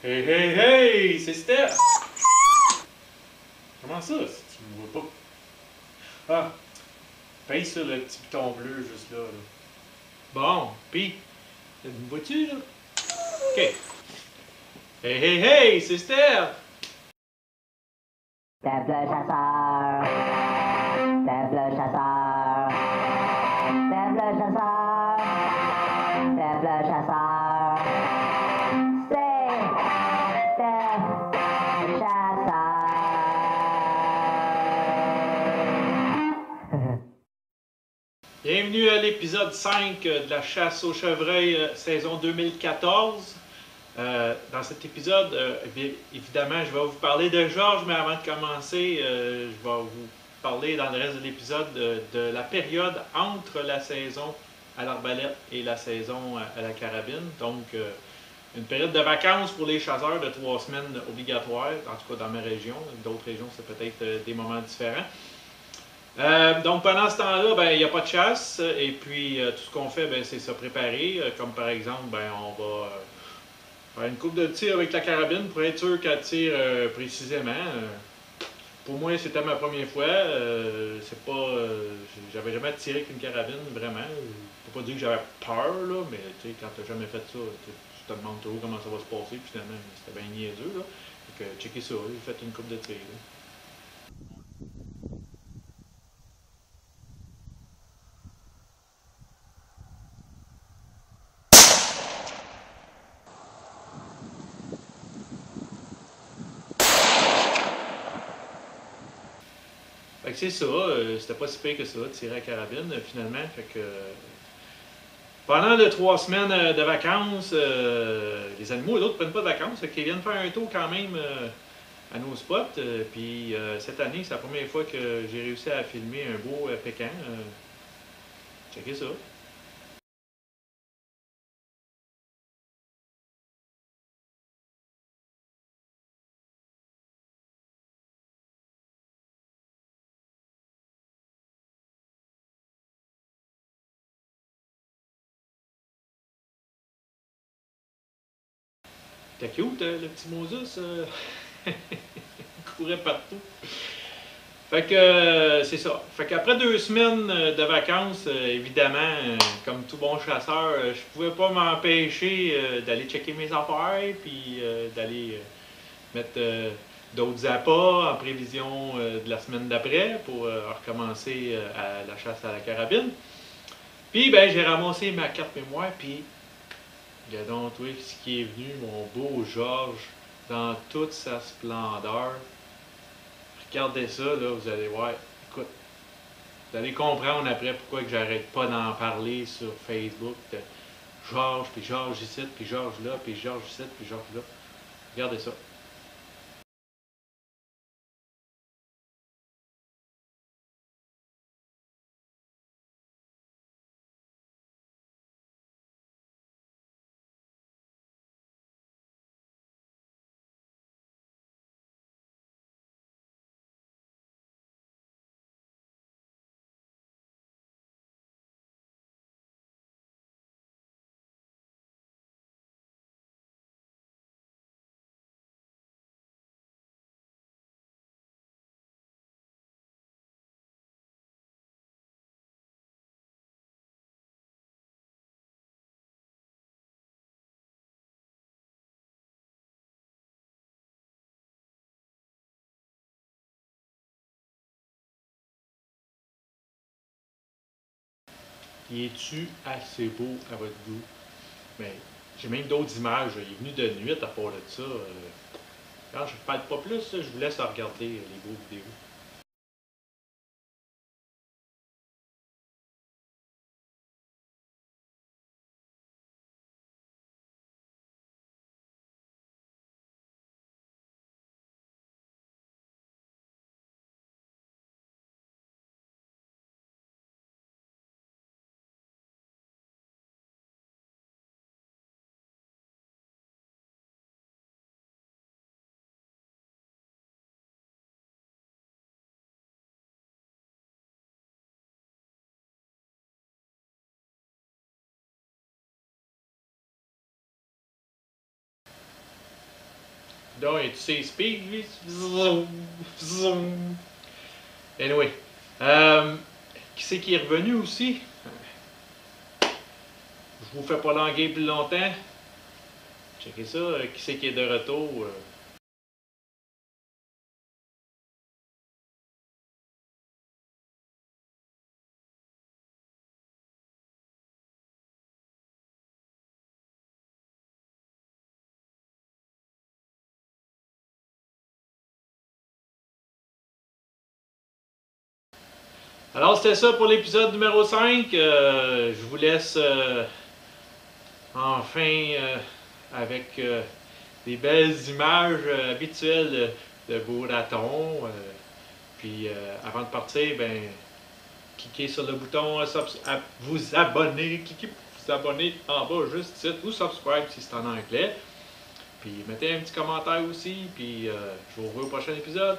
Hey, hey, hey, c'est Steph! Comment ça, si tu me vois pas? Ah, paye sur le petit bouton bleu juste là. Bon, pis, me vois-tu là? Ok. Hey, hey, hey, c'est Steph! Steph le chasseur. Steph le chasseur. Steph le chasseur. Steph le chasseur. C'est Steph le chasseur. Bienvenue à l'épisode 5 de la chasse au chevreuil saison 2014. Dans cet épisode, évidemment, je vais vous parler de Georges, mais avant de commencer, je vais vous parler dans le reste de l'épisode de la période entre la saison à l'arbalète et la saison à la carabine. Donc, une période de vacances pour les chasseurs de 3 semaines obligatoires, en tout cas dans ma région. D'autres régions, c'est peut-être des moments différents. Donc pendant ce temps-là, ben, il n'y a pas de chasse et puis tout ce qu'on fait, ben, c'est se préparer. Comme par exemple, ben, on va faire une coupe de tir avec la carabine pour être sûr qu'elle tire précisément. Pour moi, c'était ma première fois. C'est pas, j'avais jamais tiré avec une carabine, vraiment. Je peux pas dire que j'avais peur, là, mais quand tu n'as jamais fait ça, tu te demandes toujours comment ça va se passer. Puis finalement, c'était bien niaiseux. Là. Fait que, checker ça, j'ai fait une coupe de tir. Là. Fait que c'est ça, c'était pas si pire que ça, tirer à la carabine, finalement. Fait que pendant les 3 semaines de vacances, les animaux, les autres, prennent pas de vacances, fait qu'ils viennent faire un tour quand même à nos spots. Puis cette année, c'est la première fois que j'ai réussi à filmer un beau pécan. Checkez ça. T'es cute, le petit Moses. Il courait partout. Fait que c'est ça. Fait qu'après 2 semaines de vacances, évidemment, comme tout bon chasseur, je pouvais pas m'empêcher d'aller checker mes affaires, puis d'aller mettre d'autres appâts en prévision de la semaine d'après pour recommencer à la chasse à la carabine. Puis ben j'ai ramassé ma carte mémoire, puis regardez donc ce qui est venu, mon beau Georges, dans toute sa splendeur. Regardez ça, là, vous allez voir. Écoute, vous allez comprendre après pourquoi que j'arrête pas d'en parler sur Facebook. De Georges, puis Georges ici, puis Georges là, puis Georges ici, puis Georges là. Regardez ça. Y es-tu assez beau à votre goût? Mais j'ai même d'autres images. Il est venu de nuit à part de ça. Quand je ne parle pas plus, je vous laisse regarder les beaux vidéos. Donc, tu sais, speed, lui. Zoom, zoom. Anyway. Qui c'est qui est revenu aussi? Je vous fais pas languer plus longtemps. Checkez ça. Qui c'est qui est de retour? Alors, c'était ça pour l'épisode numéro 5. Je vous laisse enfin avec des belles images habituelles de beaux ratons. Puis, avant de partir, ben, cliquez sur le bouton vous abonner. Cliquez pour vous abonner en bas, juste ici, ou subscribe si c'est en anglais. Puis, mettez un petit commentaire aussi. Puis, je vous revois au prochain épisode.